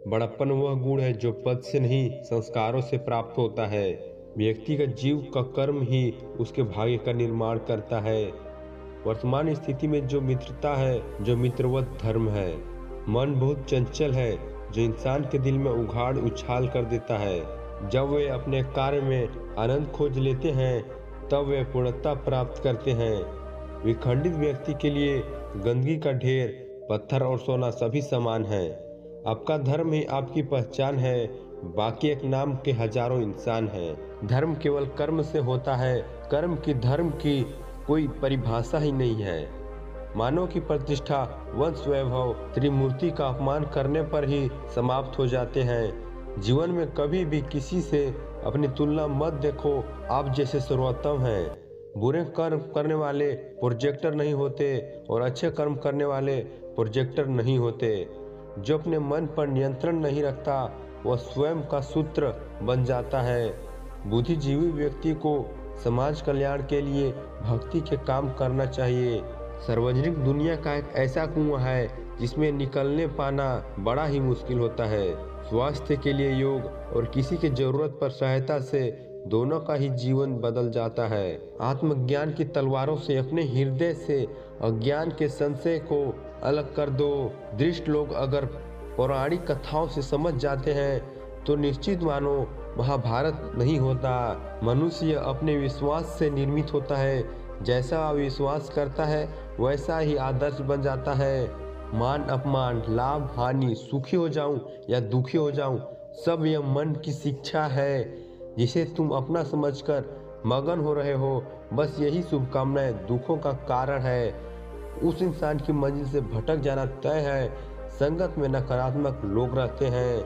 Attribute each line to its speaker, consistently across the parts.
Speaker 1: बड़प्पन वह गुण है जो पद से नहीं संस्कारों से प्राप्त होता है। व्यक्तिगत जीव का कर्म ही उसके भाग्य का निर्माण करता है। वर्तमान स्थिति में जो मित्रता है, जो मित्रवत धर्म है। मन बहुत चंचल है जो इंसान के दिल में उघाड़ उछाल कर देता है। जब वे अपने कार्य में आनंद खोज लेते हैं तब वे पूर्णता प्राप्त करते हैं। विखंडित व्यक्ति के लिए गंदगी का ढेर, पत्थर और सोना सभी समान है। आपका धर्म ही आपकी पहचान है, बाकी एक नाम के हजारों इंसान हैं। धर्म केवल कर्म से होता है, कर्म की धर्म की कोई परिभाषा ही नहीं है। मानव की प्रतिष्ठा, वंश वैभव, त्रिमूर्ति का अपमान करने पर ही समाप्त हो जाते हैं। जीवन में कभी भी किसी से अपनी तुलना मत देखो, आप जैसे सर्वोत्तम हैं। बुरे कर्म करने वाले प्रोजेक्टर नहीं होते और अच्छे कर्म करने वाले प्रोजेक्टर नहीं होते। जो अपने मन पर नियंत्रण नहीं रखता वह स्वयं का सूत्र बन जाता है। बुद्धिजीवी व्यक्ति को समाज कल्याण के लिए भक्ति के काम करना चाहिए। सार्वजनिक दुनिया का एक ऐसा कुआं है जिसमें निकलने पाना बड़ा ही मुश्किल होता है। स्वास्थ्य के लिए योग और किसी की जरूरत पर सहायता से दोनों का ही जीवन बदल जाता है। आत्मज्ञान की तलवारों से अपने हृदय से अज्ञान के संशय को अलग कर दो। दृष्ट लोग अगर पौराणिक कथाओं से समझ जाते हैं तो निश्चित मानो महाभारत नहीं होता। मनुष्य अपने विश्वास से निर्मित होता है। जैसा विश्वास करता है वैसा ही आदर्श बन जाता है। मान अपमान, लाभ हानि, सुखी हो जाऊं या दुखी हो जाऊं, सब यह मन की शिक्षा है जिसे तुम अपना समझकर मगन हो रहे हो। बस यही शुभकामनाएं दुखों का कारण है। उस इंसान की मंजिल से भटक जाना तय है। संगत में नकारात्मक लोग रहते हैं।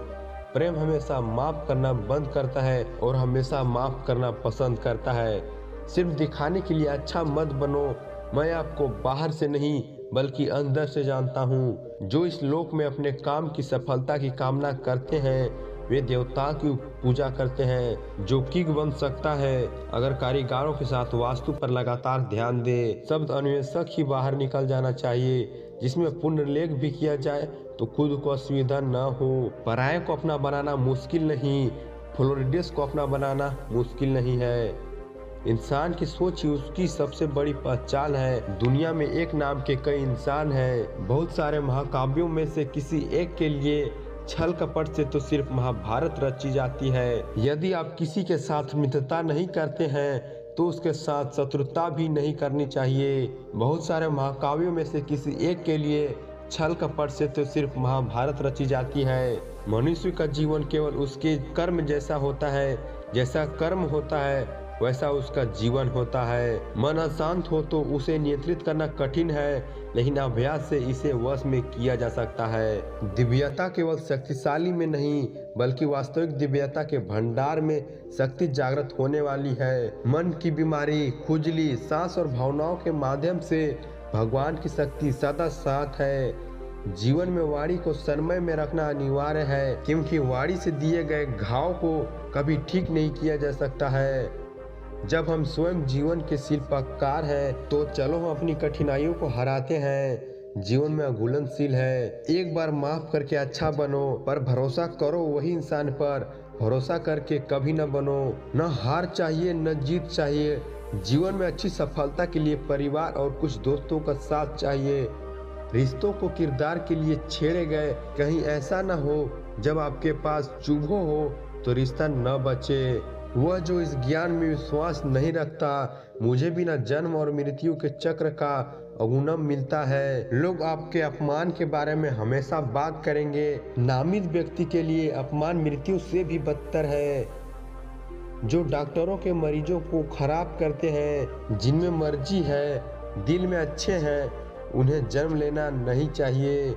Speaker 1: प्रेम हमेशा माफ करना बंद करता है और हमेशा माफ करना पसंद करता है। सिर्फ दिखाने के लिए अच्छा मत बनो। मैं आपको बाहर से नहीं बल्कि अंदर से जानता हूँ। जो इस लोक में अपने काम की सफलता की कामना करते हैं वे देवताओं की पूजा करते हैं। जो किंग बन सकता है अगर कारीगरों के साथ वास्तु पर लगातार ध्यान दे। शब्द अन्वेषक ही बाहर निकल जाना चाहिए। जिसमें पुण्य लेख भी किया जाए तो खुद को असुविधा न हो। पराये को अपना बनाना मुश्किल नहीं, फ्लोरिडियस को अपना बनाना मुश्किल नहीं है। इंसान की सोच ही उसकी सबसे बड़ी पहचान है। दुनिया में एक नाम के कई इंसान हैं। बहुत सारे महाकाव्यों में से किसी एक के लिए छल कपट से तो सिर्फ महाभारत रची जाती है। यदि आप किसी के साथ मित्रता नहीं करते हैं तो उसके साथ शत्रुता भी नहीं करनी चाहिए। बहुत सारे महाकाव्यों में से किसी एक के लिए छल कपट से तो सिर्फ महाभारत रची जाती है। मनुष्य का जीवन केवल उसके कर्म जैसा होता है। जैसा कर्म होता है वैसा उसका जीवन होता है। मन अशांत हो तो उसे नियंत्रित करना कठिन है, लेकिन अभ्यास से इसे वश में किया जा सकता है। दिव्यता केवल शक्तिशाली में नहीं बल्कि वास्तविक दिव्यता के भंडार में शक्ति जागृत होने वाली है। मन की बीमारी, खुजली, सांस और भावनाओं के माध्यम से भगवान की शक्ति सदा साथ है। जीवन में वाणी को संयम में रखना अनिवार्य है, क्योंकि वाणी से दिए गए घाव को कभी ठीक नहीं किया जा सकता है। जब हम स्वयं जीवन के शिल्पकार हैं तो चलो हम अपनी कठिनाइयों को हराते हैं। जीवन में अघुलनशील है। एक बार माफ करके अच्छा बनो, पर भरोसा करो वही इंसान पर। भरोसा करके कभी न बनो। न हार चाहिए न जीत चाहिए। जीवन में अच्छी सफलता के लिए परिवार और कुछ दोस्तों का साथ चाहिए। रिश्तों को किरदार के लिए छेड़े गए, कहीं ऐसा न हो जब आपके पास चुभो हो तो रिश्ता न बचे। वह जो इस ज्ञान में विश्वास नहीं रखता, मुझे भी न जन्म और मृत्यु के चक्र का अवगुणम मिलता है। लोग आपके अपमान के बारे में हमेशा बात करेंगे। नामित व्यक्ति के लिए अपमान मृत्यु से भी बदतर है। जो डॉक्टरों के मरीजों को खराब करते हैं, जिनमें मर्जी है, दिल में अच्छे हैं, उन्हें जन्म लेना नहीं चाहिए।